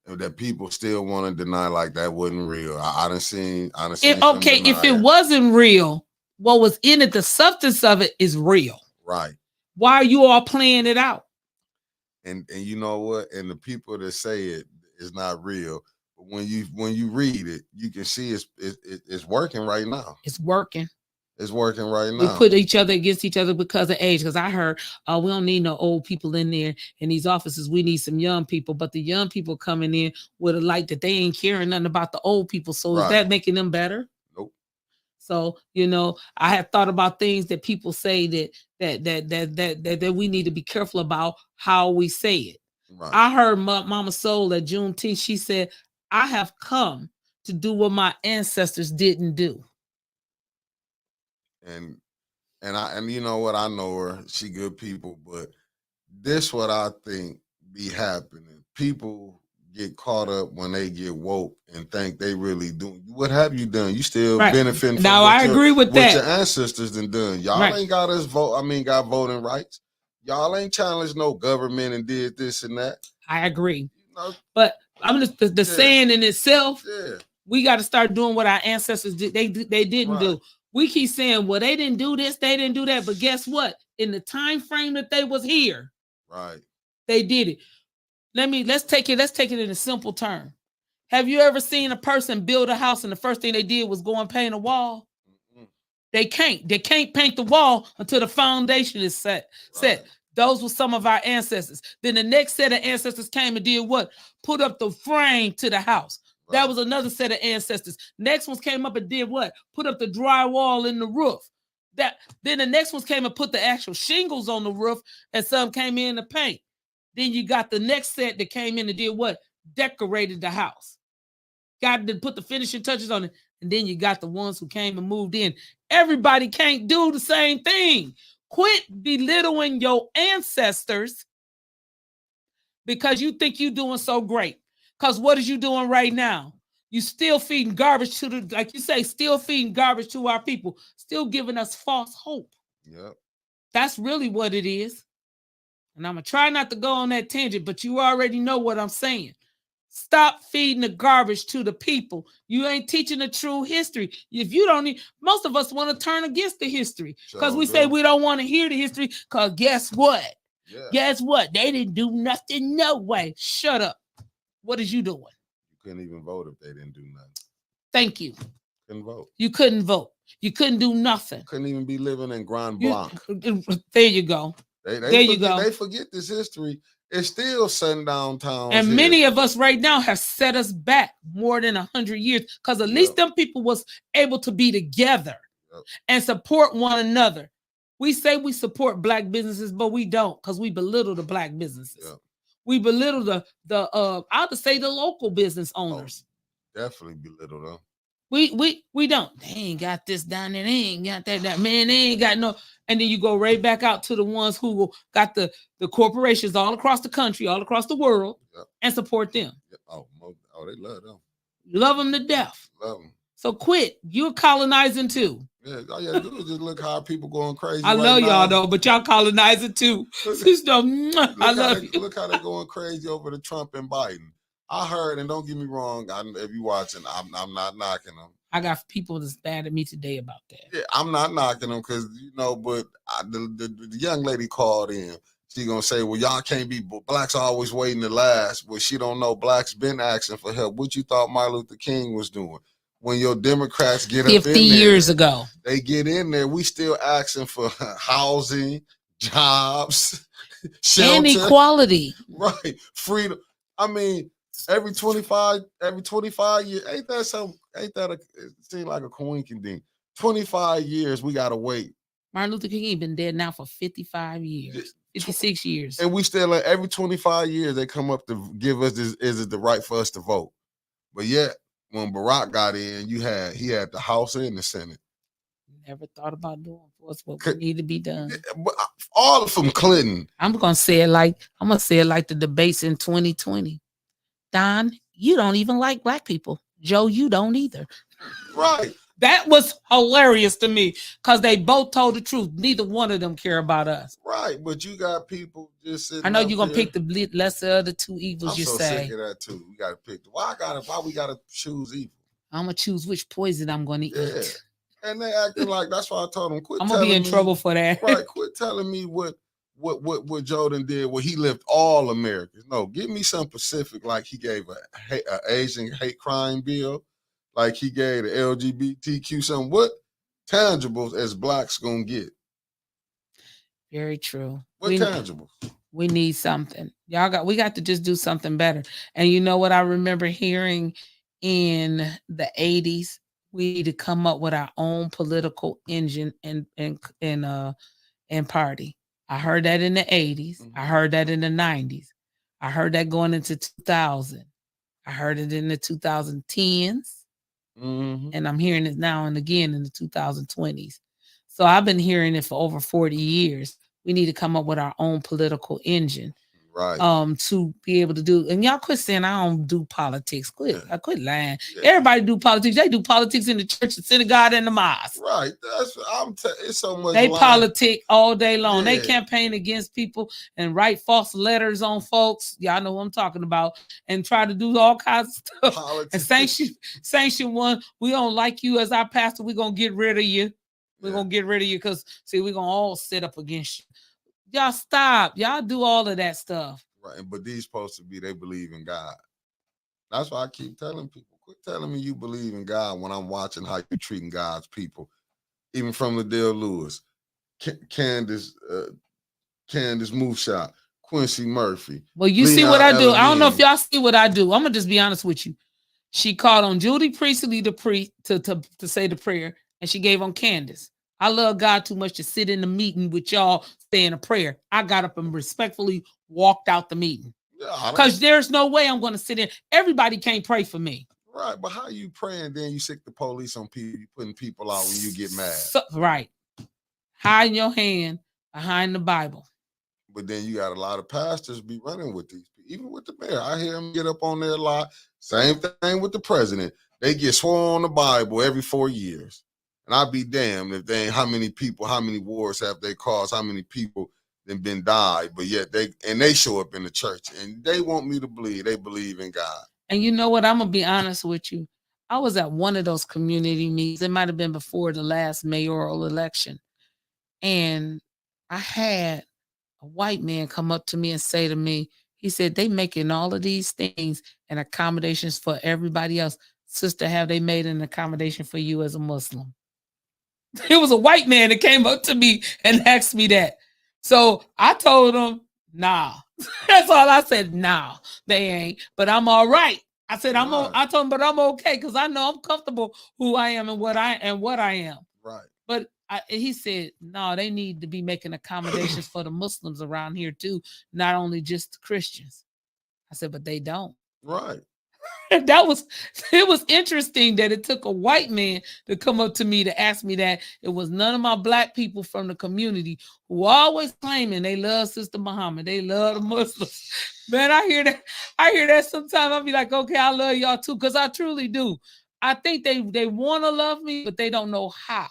that people still want to deny like that wasn't real. I done seen.
Okay, if it wasn't real, what was in it, the substance of it is real.
Right.
Why are you all playing it out?
And you know what? And the people that say it is not real, but when you read it, you can see it's working right now.
It's working.
It's working right now.
We put each other against each other because of age. Because I heard, we don't need no old people in there in these offices. We need some young people. But the young people coming in with a light that they ain't caring nothing about the old people. So is that making them better?
Nope.
So I have thought about things that people say that we need to be careful about how we say it. Right. I heard Mama Soul at Juneteenth. She said, "I have come to do what my ancestors didn't do."
And you know what, I know her, she good people, but this what I think be happening. People get caught up when they get woke and think they really do. What have you done? You still benefiting from
now I agree with that.
What your ancestors done. Y'all ain't got us got voting rights. Y'all ain't challenged no government and did this and that.
I agree. But I'm just the saying in itself, we got to start doing what our ancestors did. They didn't do. We keep saying, well, they didn't do this, they didn't do that. But guess what? In the time frame that they was here, they did it. Let's take it in a simple term. Have you ever seen a person build a house and the first thing they did was go and paint a wall? Mm-hmm. They can't paint the wall until the foundation is set. Those were some of our ancestors. Then the next set of ancestors came and did what? Put up the frame to the house. That was another set of ancestors. Next ones came up and did what? Put up the drywall in the roof. Then the next ones came and put the actual shingles on the roof, and some came in to paint. Then you got the next set that came in and did what? Decorated the house. Got to put the finishing touches on it. And then you got the ones who came and moved in. Everybody can't do the same thing. Quit belittling your ancestors because you think you're doing so great. Because what is you doing right now? You still feeding garbage to like you say, still feeding garbage to our people, still giving us false hope.
Yep.
That's really what it is. And I'm going to try not to go on that tangent, but you already know what I'm saying. Stop feeding the garbage to the people. You ain't teaching the true history. If you don't need, most of us want to turn against the history because we say we don't want to hear the history because guess what? Yeah. Guess what? They didn't do nothing. No way. Shut up. What is you doing?
You couldn't even vote if they didn't do nothing.
Thank you.
Couldn't vote.
You couldn't vote. You couldn't do nothing.
Couldn't even be living in Grand Blanc.
There you go.
They forget this history. It's still sundown towns.
And many of us right now have set us back more than 100 years because at least them people was able to be together and support one another. We say we support Black businesses, but we don't because we belittle the Black businesses. Yep. We belittle I'll just say the local business owners.
Oh, definitely belittle them.
We don't. They ain't got this down there. They ain't got that. Man, they ain't got no. And then you go right back out to the ones who got the corporations all across the country, all across the world, and support them.
Oh, they love them.
Love them to death.
Love them.
So quit. You're colonizing too.
Yeah, all you gotta do is just look how people going crazy.
I love y'all though, but y'all colonizing too. I love you.
Look how they going crazy over the Trump and Biden. I heard, and don't get me wrong, if you're watching, I'm not knocking them.
I got people that's mad at me today about that.
Yeah, I'm not knocking them because, but the young lady called in. She gonna say, well, y'all can't be, Blacks always waiting to last. Well, she don't know Blacks been asking for help. What you thought Martin Luther King was doing? When your Democrats get 50
up in there, years ago,
they get in there. We still asking for housing, jobs. shelter,
and equality.
Right. Freedom. I mean, every 25 years, ain't that it seems like a coincidence. 25 years we gotta wait.
Martin Luther King been dead now for 55 years, 56 years.
And we still every 25 years they come up to give us this, is it the right for us to vote? But yet when Barack got in, he had the House and the Senate.
Never thought about doing for us what need to be done.
All from Clinton.
I'm gonna say it like the debates in 2020. Don, you don't even like black people. Joe, you don't either.
Right.
That was hilarious to me because they both told the truth. Neither one of them care about us.
Right, but you got people just sitting.
I know you're gonna pick the lesser of the two evils.
I'm
you
so
say.
Sick of that too. We gotta pick. Why we gotta choose evil?
I'm gonna choose which poison I'm gonna eat.
And they acting like that's why I told them quit.
I'm gonna be in trouble for that.
Right, quit telling me what Jordan did. Well, he left all Americans. No, give me some Pacific. Like he gave a Asian hate crime bill. Like he gave the LGBTQ something. What tangibles as blacks gonna get?
Very true.
What tangibles?
We need something. We got to just do something better. And you know what I remember hearing in the 80s? We need to come up with our own political engine and party. I heard that in the 80s. Mm-hmm. I heard that in the 90s. I heard that going into 2000. I heard it in the 2010s. Mm-hmm. And I'm hearing it now and again in the 2020s. So I've been hearing it for over 40 years. We need to come up with our own political engine. Right. To be able to do, and y'all quit saying I don't do politics. I quit lying. Yeah. Everybody do politics. They do politics in the church, the synagogue, and the mosque.
Right. It's so much.
They politic all day long. Yeah. They campaign against people and write false letters on folks. Y'all know what I'm talking about, and try to do all kinds of stuff. Politics. And sanction one. We don't like you as our pastor. We're gonna get rid of you. We're gonna get rid of you because see, we're gonna all sit up against you. Y'all stop. Y'all do all of that stuff.
Right. But these supposed to be, they believe in God. That's why I keep telling people, quit telling me you believe in God when I'm watching how you're treating God's people. Even from the Dale Lewis, Candace Moofshot, Quincy Murphy.
Well, you see what I do. I don't know if y'all see what I do. I'm going to just be honest with you. She called on Judy Priestley to say the prayer, and she gave on Candace. I love God too much to sit in the meeting with y'all saying a prayer. I got up and respectfully walked out the meeting. Because there's no way I'm going to sit in. Everybody can't pray for me.
Right, but how you praying then you sick the police on people, you putting people out when you get mad.
Right. Hide your hand behind the Bible.
But then you got a lot of pastors be running with these people. Even with the mayor. I hear them get up on there a lot. Same thing with the president. They get sworn on the Bible every 4 years. And I'd be damned if they ain't how many wars have they caused, how many people then been died, but yet they show up in the church and they want me to believe they believe in God.
And you know what? I'm gonna be honest with you. I was at one of those community meetings. It might have been before the last mayoral election. And I had a white man come up to me and say to me, he said, they making all of these things and accommodations for everybody else. Sister, have they made an accommodation for you as a Muslim? It was a white man that came up to me and asked me that. So I told him, nah. That's all I said. Nah, they ain't. But I'm all right. I said, I told him, but I'm okay because I know I'm comfortable who I am and what I am.
Right.
But he said, no, they need to be making accommodations for the Muslims around here too, not only just the Christians. I said, but they don't.
Right.
It was interesting that it took a white man to come up to me to ask me that. It was none of my black people from the community who always claiming they love Sister Muhammad. They love the Muslims. Man, I hear that sometimes. I'll be like, okay, I love y'all too, because I truly do. I think they want to love me, but they don't know how.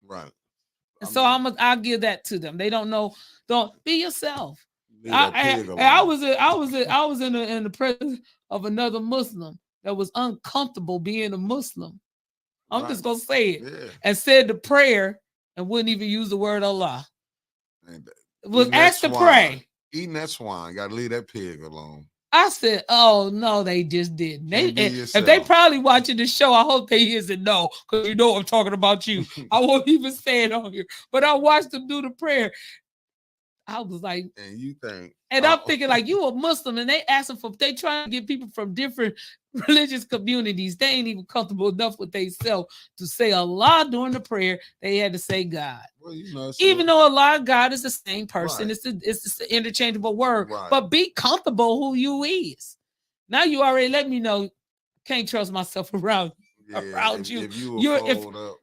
Right.
So I'll give that to them. They don't know. Don't be yourself. I was in the presence of another Muslim that was uncomfortable being a Muslim. I'm just gonna say it, and said the prayer and wouldn't even use the word Allah. Was asked to pray.
Eating that swine, gotta leave that pig alone.
I said, "Oh no, they just didn't." If they probably watching the show, I hope they isn't no, because you know I'm talking about you. I won't even say it on here, but I watched them do the prayer. I was like,
and you think,
and I'm thinking like you a Muslim, and they asking for, they trying to get people from different religious communities. They ain't even comfortable enough with themselves to say Allah during the prayer. They had to say God.
Well, you know,
even though Allah, God is the same person,
right.
it's the interchangeable word.
Right.
But be comfortable who you is. Now you already let me know. Can't trust myself around you.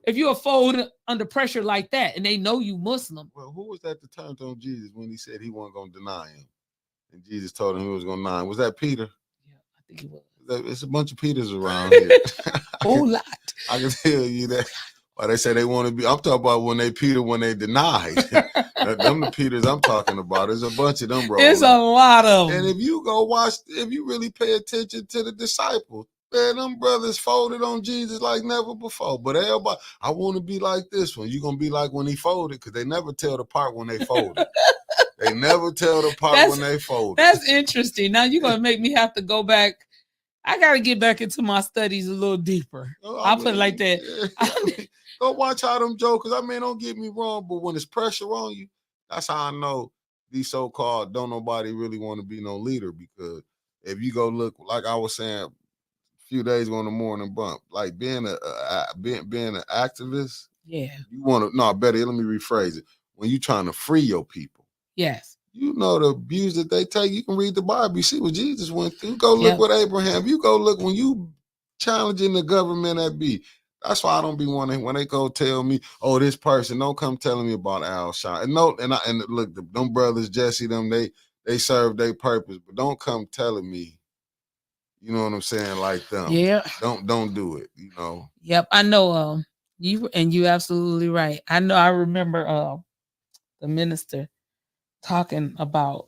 If you a fold under pressure like that, and they know you Muslim.
Well, who was that that turned on Jesus when he said he wasn't going to deny him, and Jesus told him he was going to deny him? Was that Peter?
Yeah, I think it was.
It's a bunch of Peters around here.
Whole lot.
I can tell you that. Why they say they want to be. I'm talking about when they denied. Them the Peters I'm talking about. There's a bunch of them, bro.
There's a lot of them.
And if you go watch, if you really pay attention to the disciples, man, them brothers folded on Jesus like never before. But everybody, I want to be like this one. You're going to be like when he folded, because they never tell the part when they folded. They never tell the part when they folded.
That's interesting. Now you're going to make me have to go back. I got to get back into my studies a little deeper. I'll put it like that.
Yeah. Go watch how them jokers, I mean, don't get me wrong, but when there's pressure on you, that's how I know these so-called don't nobody really want to be no leader. Because if you go look, like I was saying a few days ago on the morning bump, like being an activist,
yeah,
you want to, no, better, let me rephrase it. When you trying to free your people,
yes,
you know the abuse that they take. You can read the Bible, you see what Jesus went through. Go look what Abraham, you go look when you challenging the government that be. That's why I don't be wanting when they go tell me, oh, this person, don't come telling me about Al Shine. And no, and look, them brothers, Jesse, them, they serve their purpose, but don't come telling me, you know what I'm saying, like them.
Yeah.
Don't do it, you know.
Yep, I know you absolutely right. I know I remember the minister talking about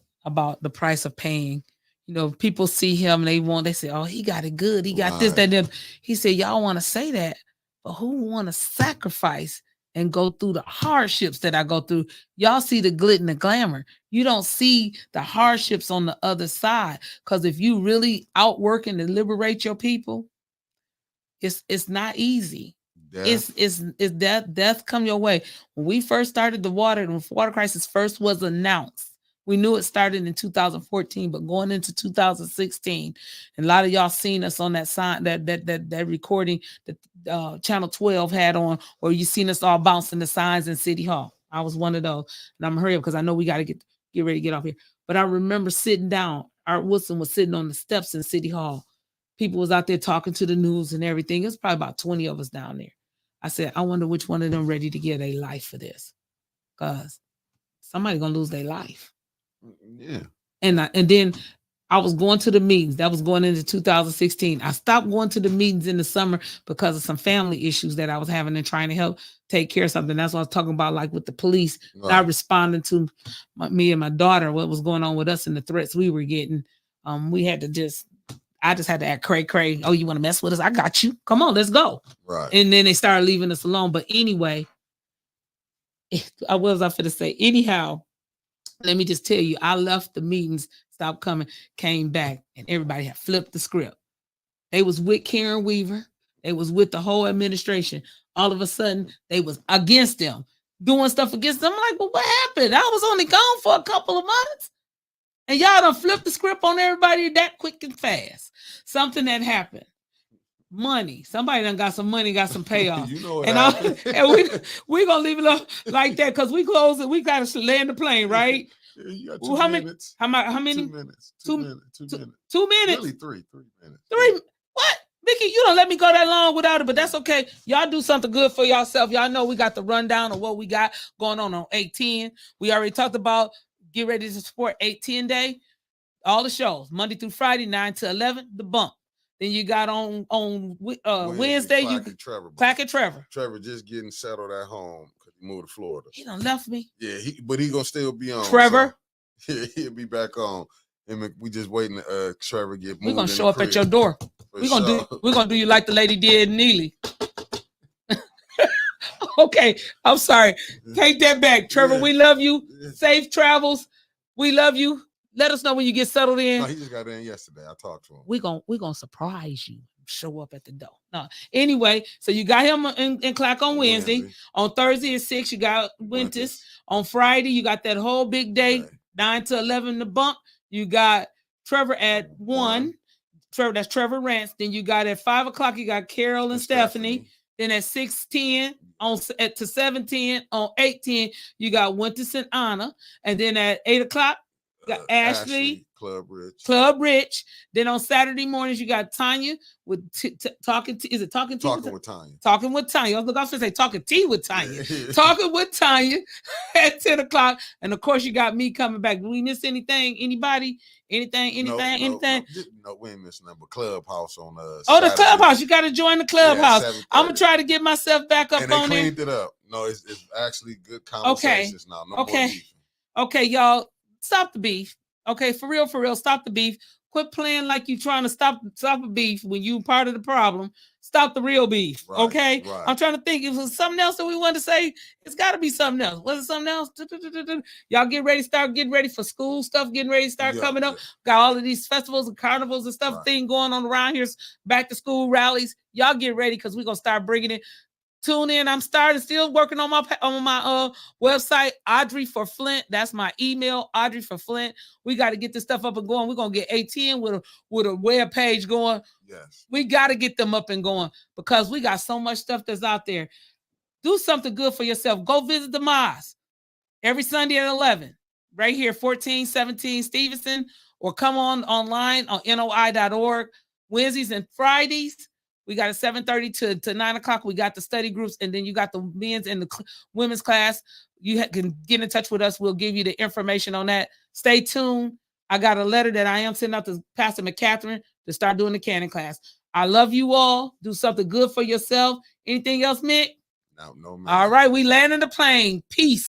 the price of paying. You know, people see him, they say, oh, he got it good. He got this, that, that. He said, y'all want to say that, but who want to sacrifice and go through the hardships that I go through? Y'all see the glit and the glamour. You don't see the hardships on the other side. Because if you really outworking to liberate your people, it's not easy. Death. It's death come your way. When we first started the water crisis first was announced, we knew it started in 2014, but going into 2016, and a lot of y'all seen us on that sign, that recording that Channel 12 had on, where you seen us all bouncing the signs in City Hall. I was one of those, and I'm gonna hurry up because I know we got to get ready to get off here. But I remember sitting down. Art Woodson was sitting on the steps in City Hall. People was out there talking to the news and everything. It was probably about 20 of us down there. I said, I wonder which one of them ready to give their life for this, because somebody gonna lose their life.
Yeah.
And then I was going to the meetings. That was going into 2016. I stopped going to the meetings in the summer because of some family issues that I was having and trying to help take care of something. That's what I was talking about, like with the police, not responding to me and my daughter, what was going on with us and the threats we were getting. We had to I just had to act cray. Oh, you want to mess with us? I got you. Come on, let's go.
Right.
And then they started leaving us alone. But anyway, what was I finna say? Anyhow, let me just tell you, I left the meetings, stopped coming, came back, and everybody had flipped the script. They was with Karen Weaver. They was with the whole administration. All of a sudden, they was against them, doing stuff against them. I'm like, well, what happened? I was only gone for a couple of months. And y'all done flipped the script on everybody that quick and fast. Something that happened. Money. Somebody done got some money, got some payoff.
You know what
and we gonna leave it up like that because we close it. We gotta land the plane, right?
You got how minutes.
How many?
2 minutes. 2 minutes. 2 minutes.
2 minutes.
Really 3 minutes.
3. What? Mickey, you don't let me go that long without it, but that's okay. Y'all do something good for yourself. Y'all know we got the rundown of what we got going on 810. We already talked about get ready to support 810 Day. All the shows, Monday through Friday, 9 to 11, the bump. Then you got on Wednesday, you Clack and Trevor.
Trevor just getting settled at home because he moved to Florida.
He done left me.
Yeah, but he gonna still be on.
Trevor.
So, yeah, he'll be back on. And we just waiting to Trevor get moved.
We're gonna show up at your door. We're gonna do you like the lady did in Neely. Okay, I'm sorry. Take that back. Trevor, we love you. Safe travels. We love you. Let us know when you get settled in.
No, he just got in yesterday. I talked to him.
We're gonna surprise you. show up at the door. No. Anyway, so you got him in Clack on Wednesday. On Thursday at 6, you got Winters. On Friday, you got that whole big day, 9 to 11 the bump. You got Trevor at 1. That's Trevor Rance. Then you got at 5 o'clock, you got Carol and Stephanie. Then at 6:10 to 7:10 on 8:10, you got Winters and Anna. And then at 8 o'clock, you got Ashley, Club Rich. Then on Saturday mornings, you got Tanya with talking. Is it talking tea? Talking with Tanya. Talking with Tanya. I was going to say talking tea with Tanya. Talking with Tanya at 10 o'clock. And of course, you got me coming back. Do we miss anything? Anybody? Anything?
No, we ain't missing that. But Clubhouse on us.
Oh, the Clubhouse. You got to join the Clubhouse. I'm gonna try to get myself back up
and
on there.
Cleaned it up. No, it's actually good conversations now. No more beefing.
Okay, y'all. Stop the beef. Okay, for real, stop the beef. Quit playing like you trying to stop a beef when you part of the problem. Stop the real beef. Right, okay? Right. I'm trying to think. If it was something else that we wanted to say, it's got to be something else. Was it something else? Y'all get ready, start getting ready for school stuff, getting ready to start coming up. Got all of these festivals and carnivals and stuff thing going on around here. Back to school rallies. Y'all get ready because we're going to start bringing it. Tune in. I'm still working on my website, Audrey for Flint. That's my email, Audrey for Flint. We got to get this stuff up and going. We're gonna get ATN with a web page going. Yes, we got to get them up and going because we got so much stuff that's out there. Do something good for yourself. Go visit the mosque every Sunday at 11, right here, 1417 Stevenson, or come on online on noi.org. Wednesdays and Fridays. We got a 7:30 to 9 o'clock. We got the study groups, and then you got the men's and the women's class. You can get in touch with us. We'll give you the information on that. Stay tuned. I got a letter that I am sending out to Pastor McCatherine to start doing the canon class. I love you all. Do something good for yourself. Anything else, Mick?
No, man.
All right, we landing the plane. Peace.